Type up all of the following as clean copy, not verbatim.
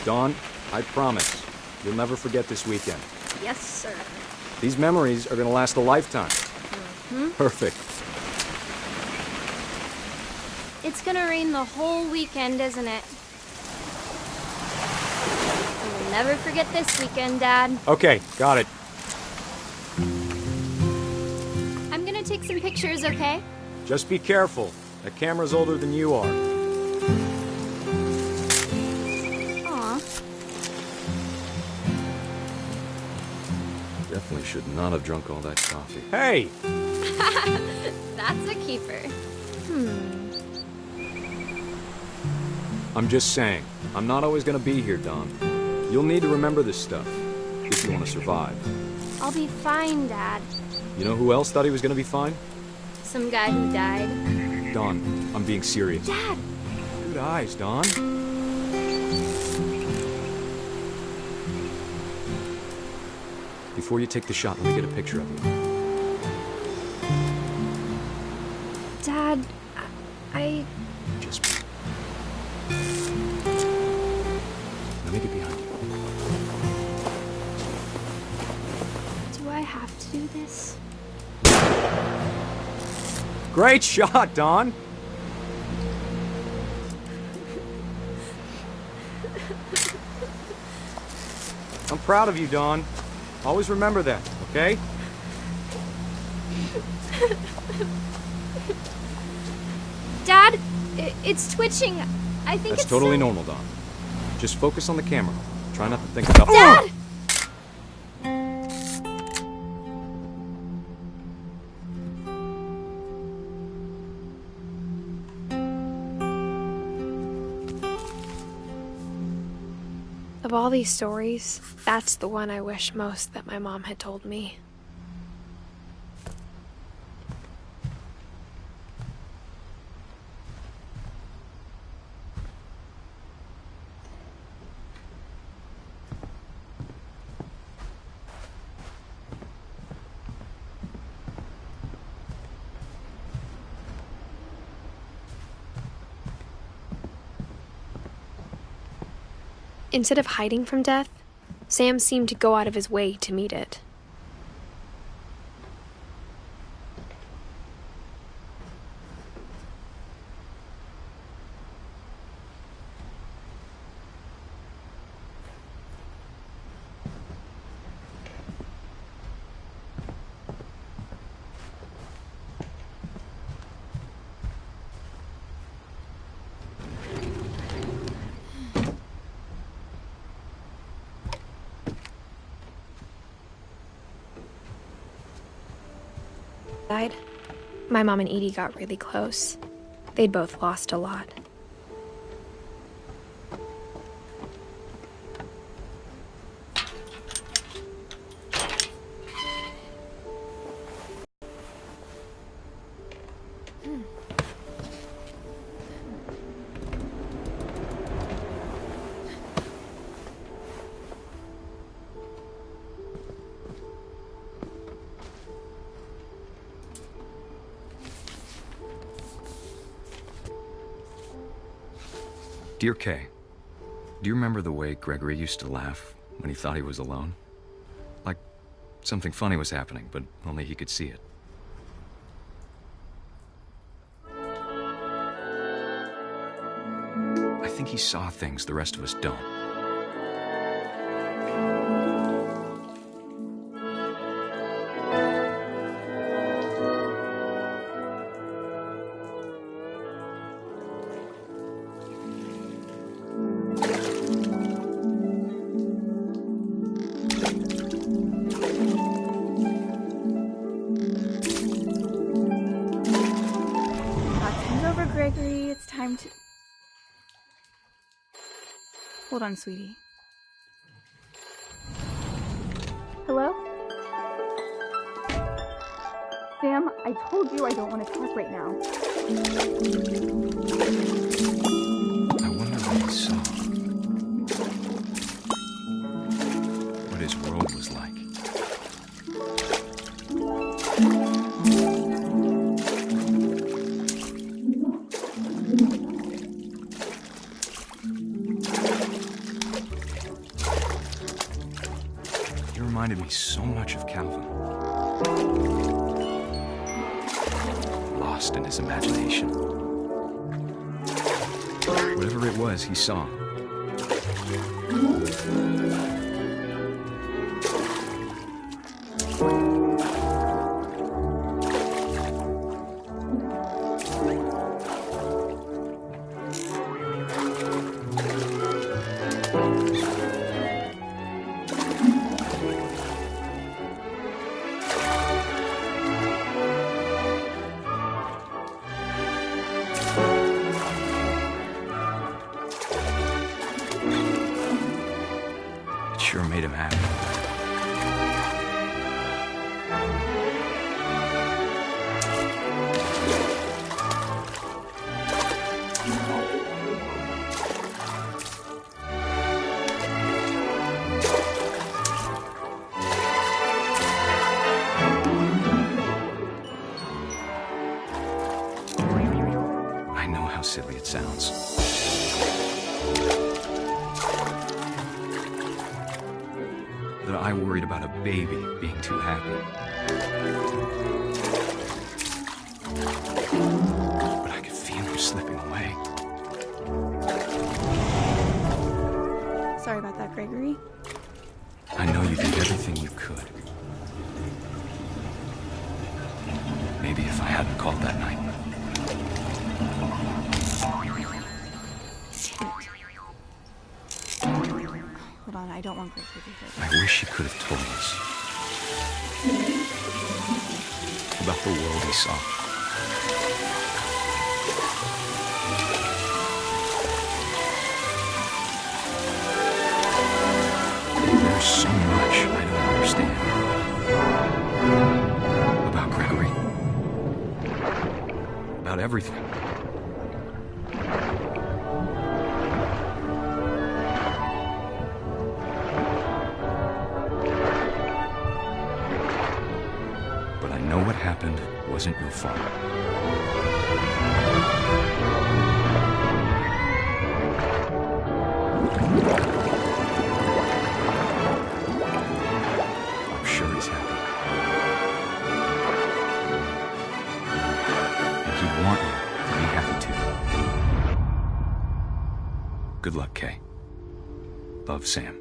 Dawn, I promise, you'll never forget this weekend. Yes, sir. These memories are gonna last a lifetime. Perfect. It's gonna rain the whole weekend, isn't it? You'll never forget this weekend, Dad. Okay, got it. I'm gonna take some pictures, okay? Just be careful. That camera's older than you are. Aw. Definitely should not have drunk all that coffee. Hey! That's a keeper. I'm just saying, I'm not always gonna be here, Dawn. You'll need to remember this stuff, if you want to survive. I'll be fine, Dad. You know who else thought he was gonna be fine? Some guy who died. Dawn, I'm being serious. Dad! Good eyes, Dawn. Before you take the shot, let me get a picture of you. Dad, I... Just... Let me get behind you. Do I have to do this? Great shot, Dawn! I'm proud of you, Dawn. Always remember that, okay? Dad, it's twitching. I think That's it's totally normal, Dawn. Just focus on the camera. Try not to think about... Dad! Of all these stories, that's the one I wish most that my mom had told me. Instead of hiding from death, Sam seemed to go out of his way to meet it. Died, my mom and Edie got really close. They'd both lost a lot. Dear Kay, do you remember the way Gregory used to laugh when he thought he was alone? Like something funny was happening, but only he could see it. I think he saw things the rest of us don't. Gregory, it's time to... Hold on, sweetie. Hello? Sam, I told you I don't want to talk right now. I wonder what he saw. What his world was like. reminded me so much of Calvin. Lost in his imagination. Whatever it was he saw. Sure made him happy. I know how silly it sounds. That I worried about a baby being too happy. But I could feel him slipping away. Sorry about that, Gregory. I know you did everything you could. Maybe if I hadn't called that night. Hold on, I don't want Gregory to hear I wish he could have told us about the world he saw. There's so much I don't understand about Gregory. About everything. But I know what happened wasn't your fault. I'm sure he's happy. And he'd want you to be happy too. Good luck, Kay. Love, Sam.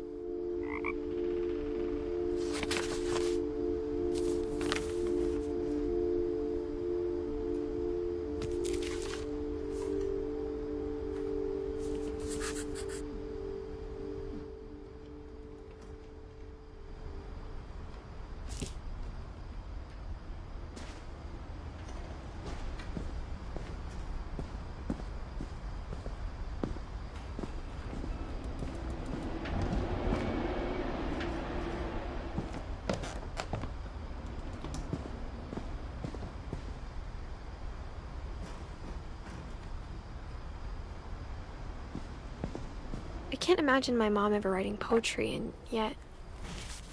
I can't imagine my mom ever writing poetry, and yet...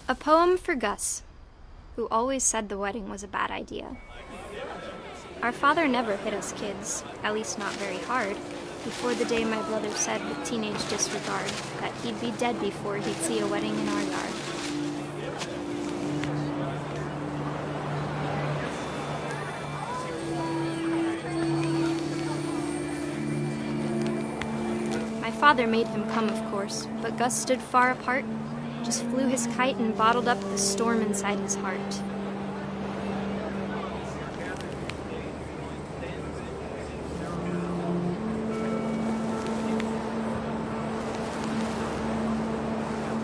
A poem for Gus, who always said the wedding was a bad idea. Our father never hit us kids, at least not very hard, before the day my brother said with teenage disregard that he'd be dead before he'd see a wedding in our yard. My father made him come, of course, but Gus stood far apart, just flew his kite and bottled up the storm inside his heart.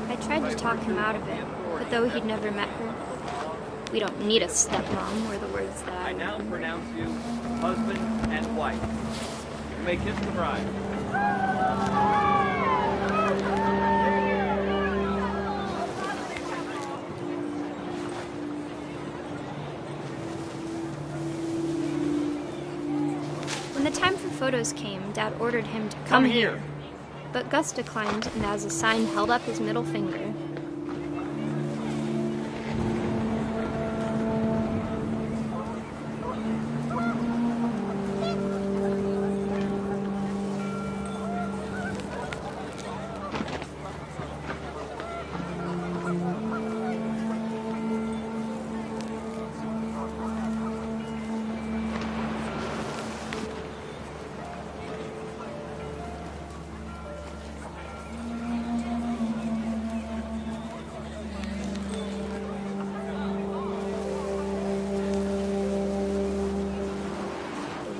I tried to talk him out of it, but though he'd never met her, "We don't need a stepmom," were the words that I now remember. pronounce you husband and wife. You may kiss the bride. When the time for photos came, Dad ordered him to come here. But Gus declined, and as a sign held up his middle finger.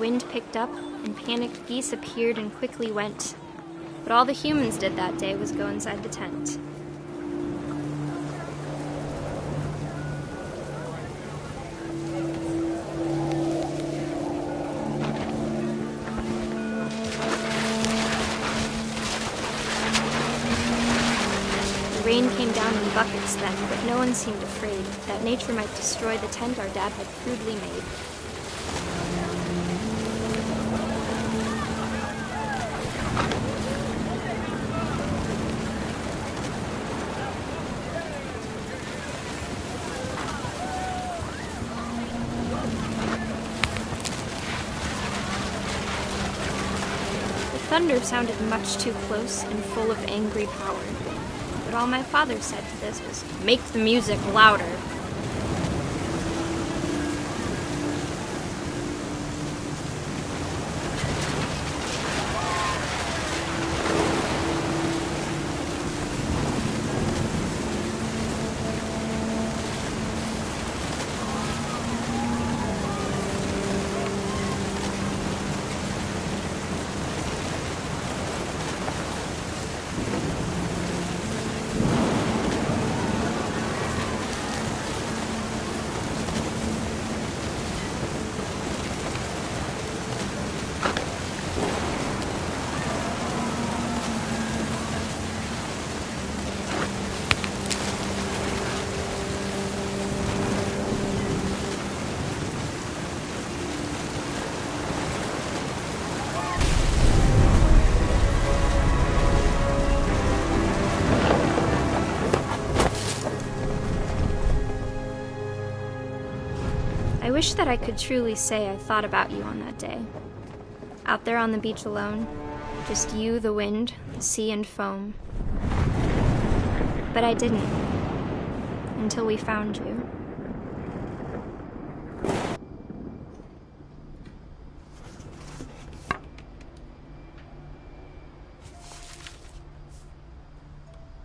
wind picked up, and panicked geese appeared and quickly went. But all the humans did that day was go inside the tent. The rain came down in buckets then, but no one seemed afraid that nature might destroy the tent our dad had crudely made. Thunder sounded much too close and full of angry power. But all my father said to this was, "Make the music louder." I wish that I could truly say I thought about you on that day. Out there on the beach alone, just you, the wind, the sea, and foam. But I didn't, until we found you.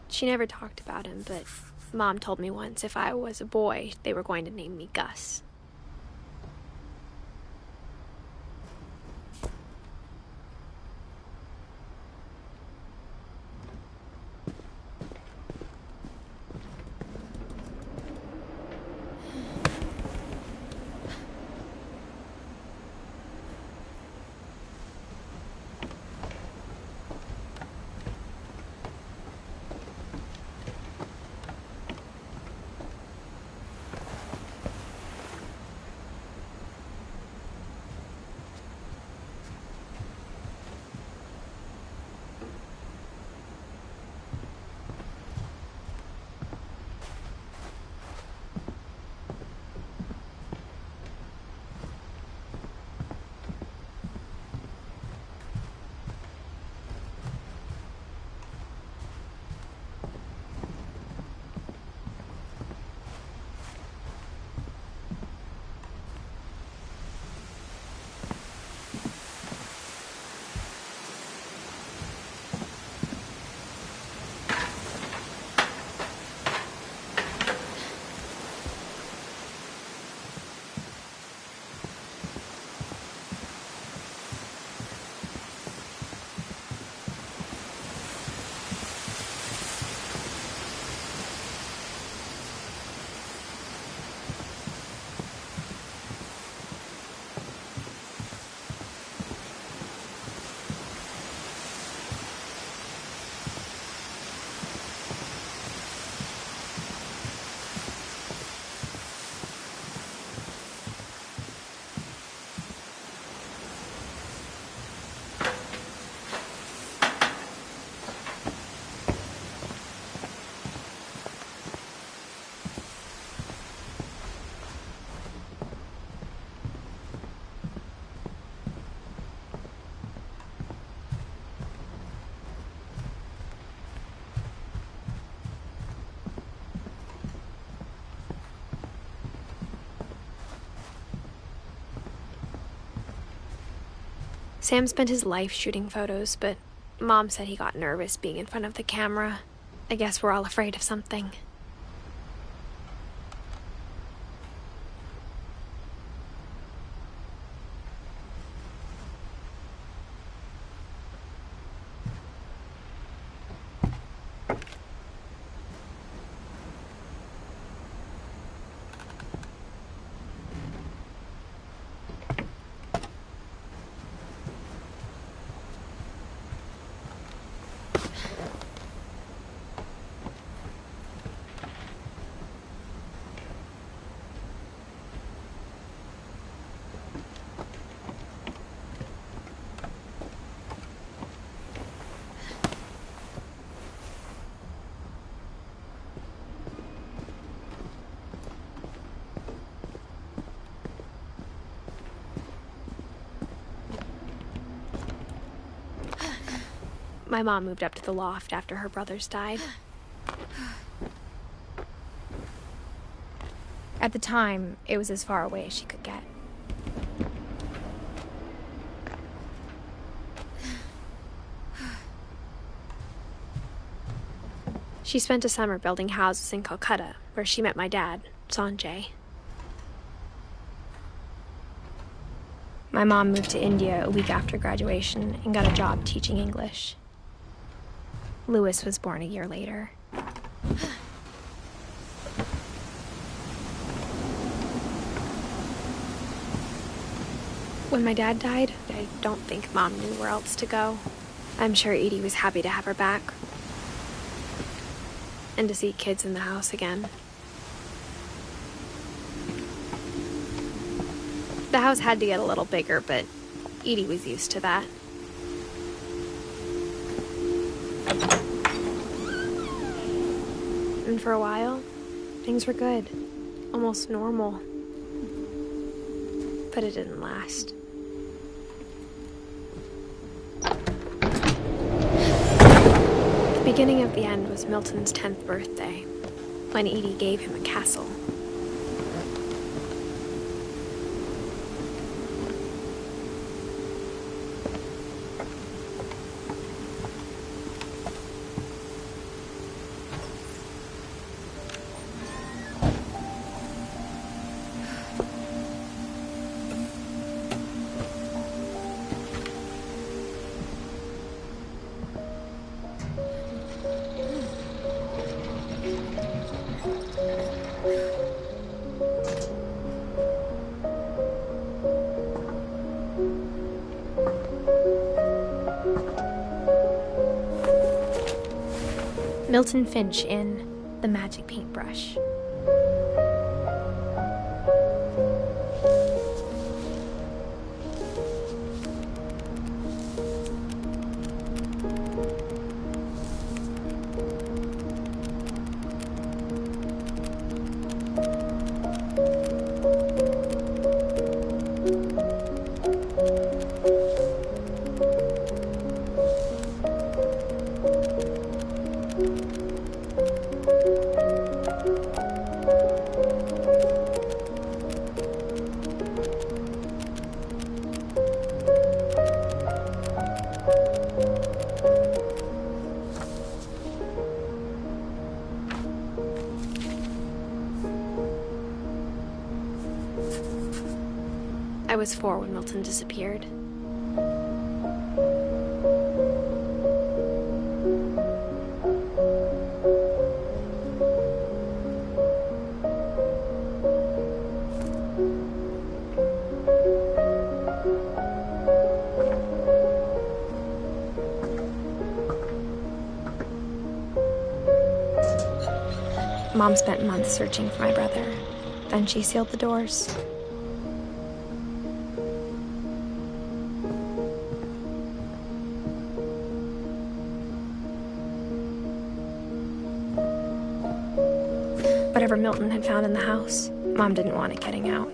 She never talked about him, but Mom told me once if I was a boy, they were going to name me Gus. Sam spent his life shooting photos, but Mom said he got nervous being in front of the camera. I guess we're all afraid of something. My mom moved up to the loft after her brothers died. At the time, it was as far away as she could get. She spent a summer building houses in Calcutta, where she met my dad, Sanjay. My mom moved to India a week after graduation and got a job teaching English. Louis was born a year later. When my dad died, I don't think Mom knew where else to go. I'm sure Edie was happy to have her back. And to see kids in the house again. The house had to get a little bigger, but Edie was used to that. And for a while, things were good. Almost normal. But it didn't last. The beginning of the end was Milton's 10th birthday, when Edie gave him a castle. Milton Finch in The Magic Paintbrush. I was 4 when Milton disappeared. Mom spent months searching for my brother. Then she sealed the doors. Whatever Milton had found in the house, Mom didn't want it getting out.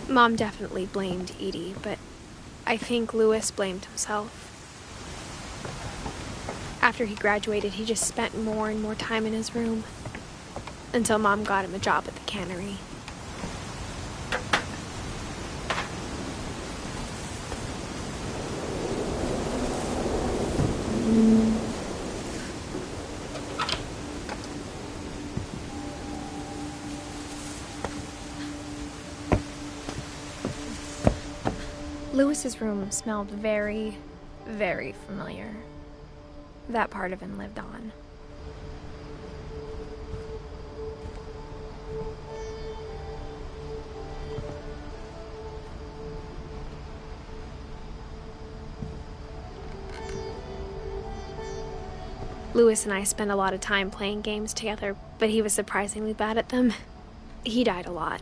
Mom definitely blamed Edie, but I think Louis blamed himself. After he graduated, he just spent more and more time in his room, until Mom got him a job at the cannery. Louis's room smelled very, very familiar. That part of him lived on. Louis and I spent a lot of time playing games together, but he was surprisingly bad at them. He died a lot.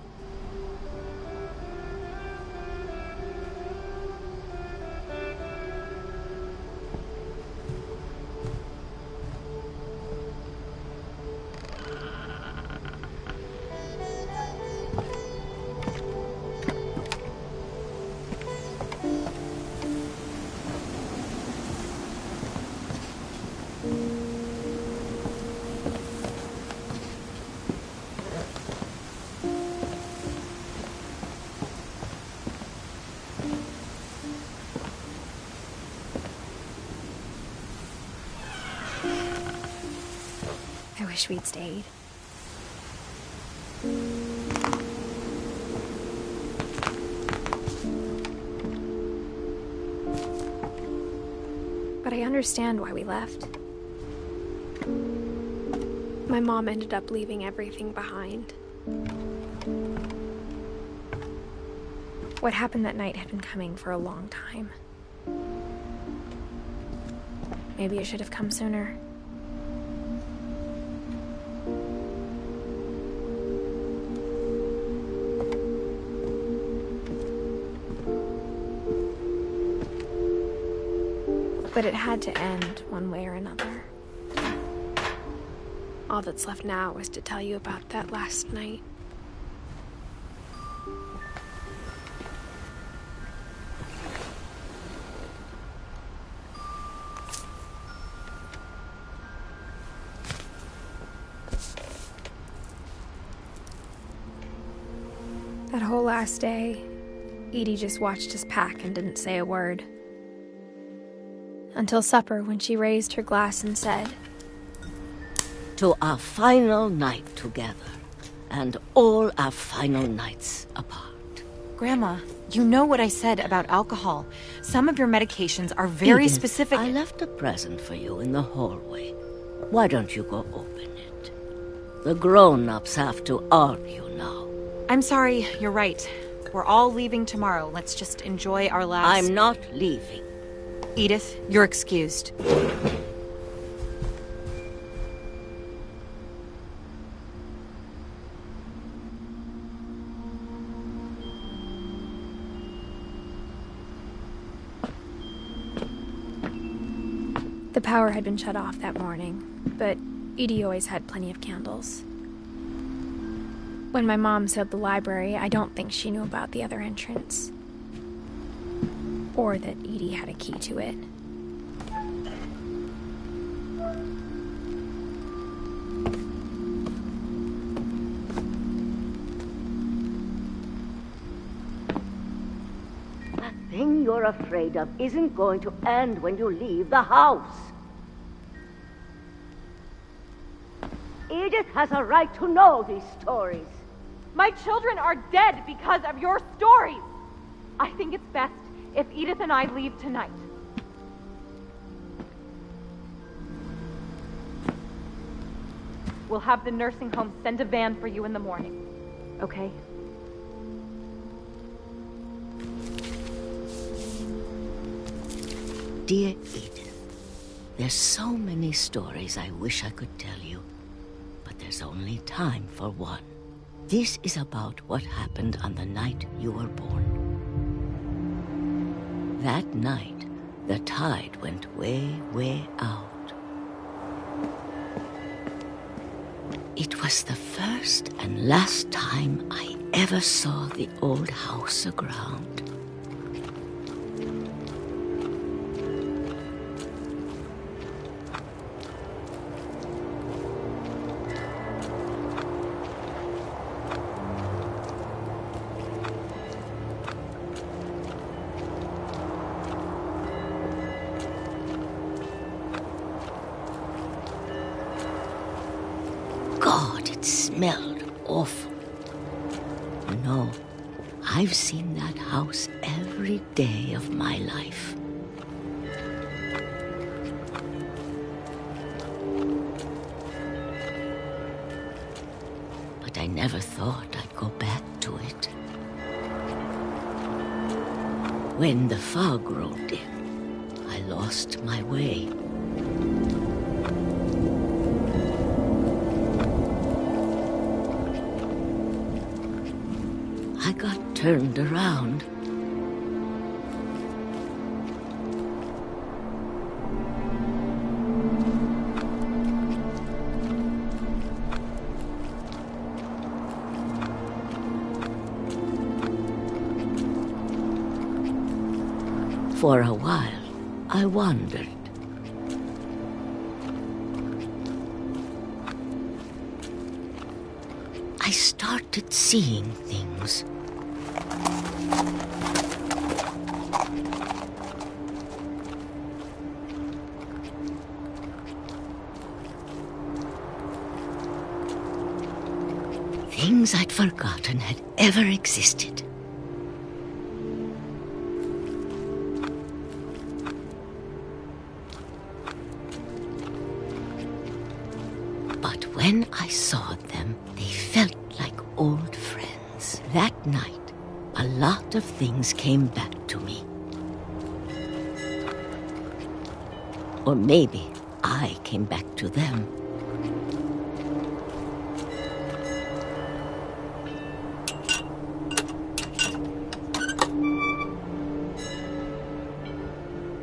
I wish we'd stayed. But I understand why we left. My mom ended up leaving everything behind. What happened that night had been coming for a long time. Maybe it should have come sooner. But it had to end one way or another. All that's left now is to tell you about that last night. That whole last day, Edie just watched us pack and didn't say a word. Until supper, when she raised her glass and said, "To our final night together, and all our final nights apart." Grandma, you know what I said about alcohol. Some of your medications are very Edith, specific. I left a present for you in the hallway. Why don't you go open it? The grown-ups have to argue now. I'm sorry, you're right. We're all leaving tomorrow. Let's just enjoy our last... I'm not leaving. Edith, you're excused. The power had been shut off that morning, but Edie always had plenty of candles. When my mom sealed the library, I don't think she knew about the other entrance. Or that Edie had a key to it. That thing you're afraid of isn't going to end when you leave the house. Edith has a right to know these stories. My children are dead because of your stories. I think it's best if Edith and I leave tonight. We'll have the nursing home send a van for you in the morning, okay? Dear Edith, there's so many stories I wish I could tell you, but there's only time for one. This is about what happened on the night you were born. That night, the tide went way, way out. It was the first and last time I ever saw the old house aground. God, it smelled awful. No, I've seen that house every day of my life. But I never thought I'd go back to it. When the fog rolled in, I lost my way. turned around. For a while, I wondered. I started seeing things. Things I'd forgotten had ever existed. But when I saw them, they felt like old friends. That night, a lot of things came back to me. Or maybe I came back to them.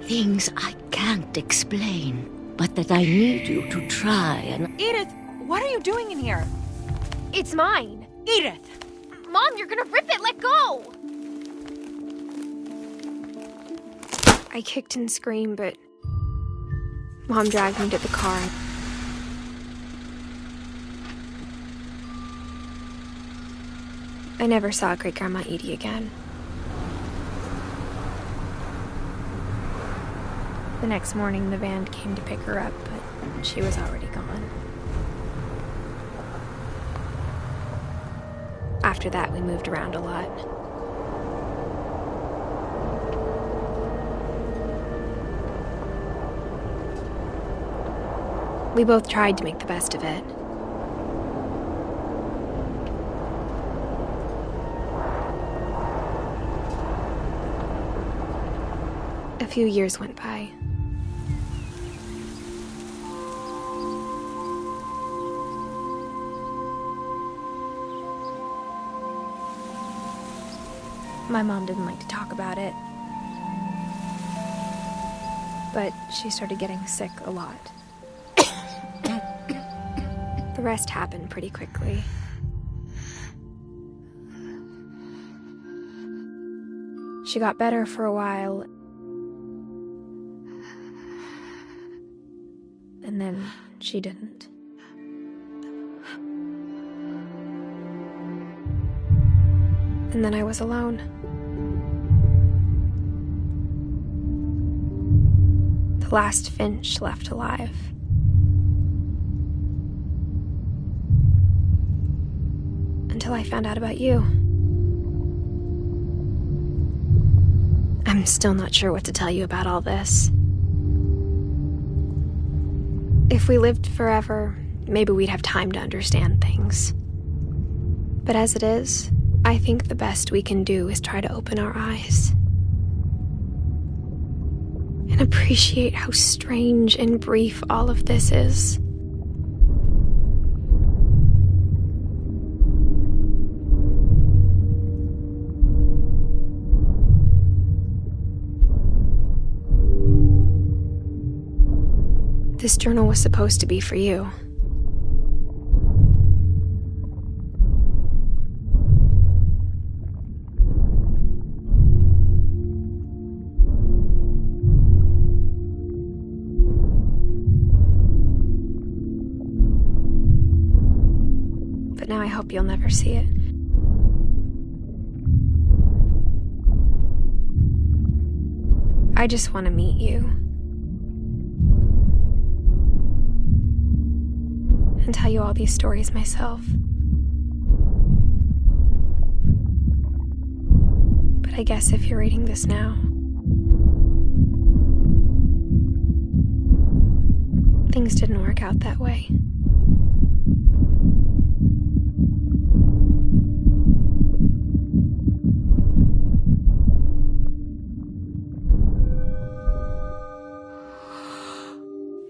Things I can't explain, but that I need you to try and... Edith, what are you doing in here? It's mine. Edith! Mom, you're gonna rip it! Let go! I kicked and screamed, but Mom dragged me to the car. I never saw Great-Grandma Edie again. The next morning, the van came to pick her up, but she was already gone. After that, we moved around a lot. We both tried to make the best of it. A few years went by. My mom didn't like to talk about it, but she started getting sick a lot. The rest happened pretty quickly. She got better for a while, and then she didn't. And then I was alone. The last Finch left alive. Until I found out about you. I'm still not sure what to tell you about all this. If we lived forever, maybe we'd have time to understand things. But as it is, I think the best we can do is try to open our eyes and appreciate how strange and brief all of this is. This journal was supposed to be for you. But now I hope you'll never see it. I just want to meet you. And tell you all these stories myself. But I guess if you're reading this now, things didn't work out that way.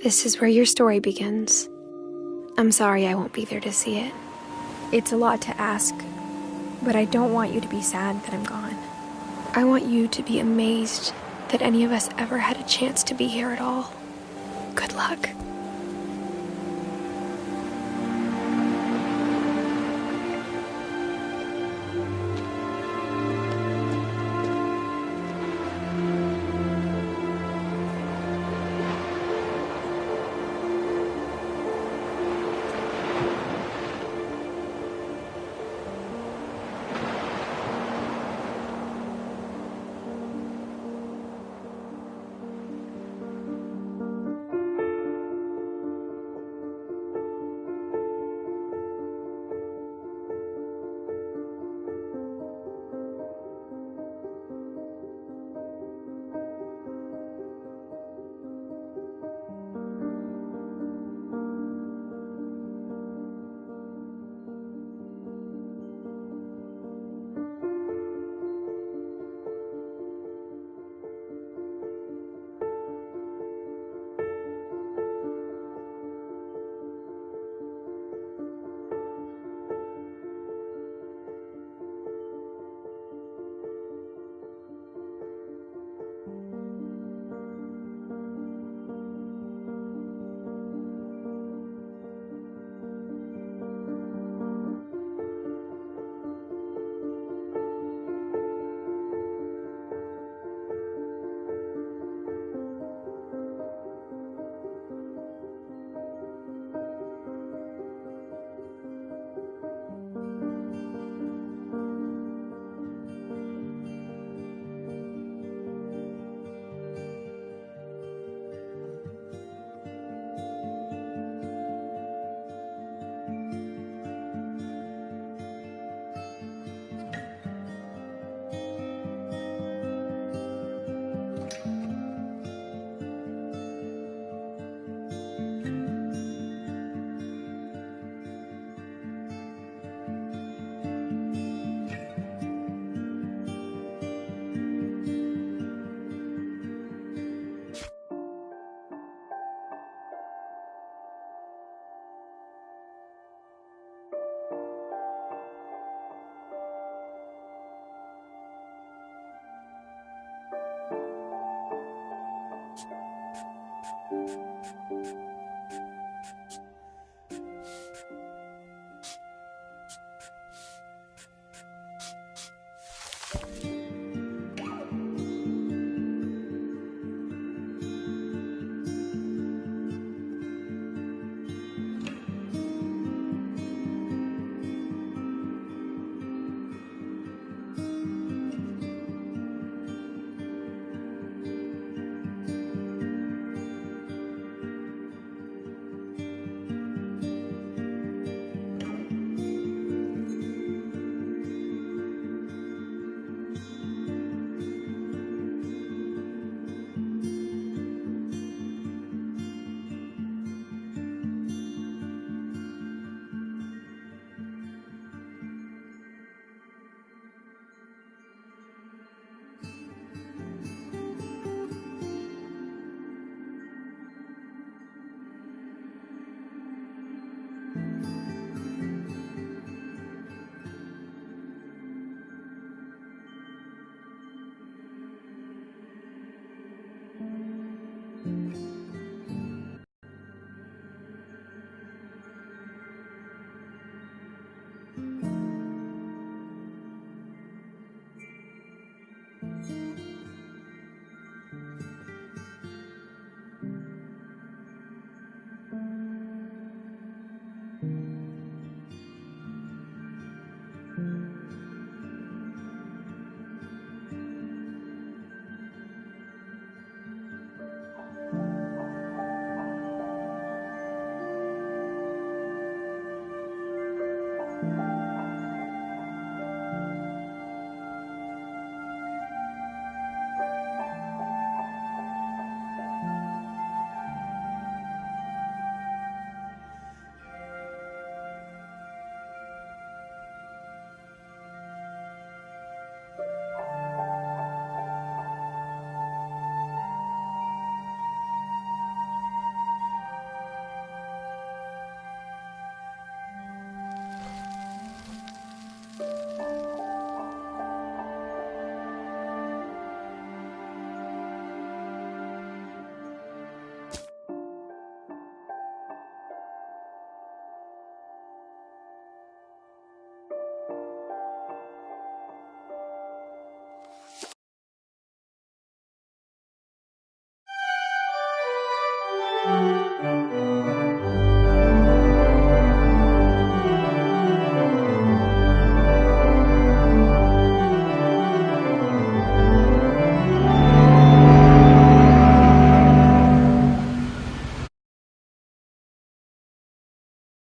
This is where your story begins. I'm sorry I won't be there to see it. It's a lot to ask, But I don't want you to be sad that I'm gone. I want you to be amazed that any of us ever had a chance to be here at all. Good luck.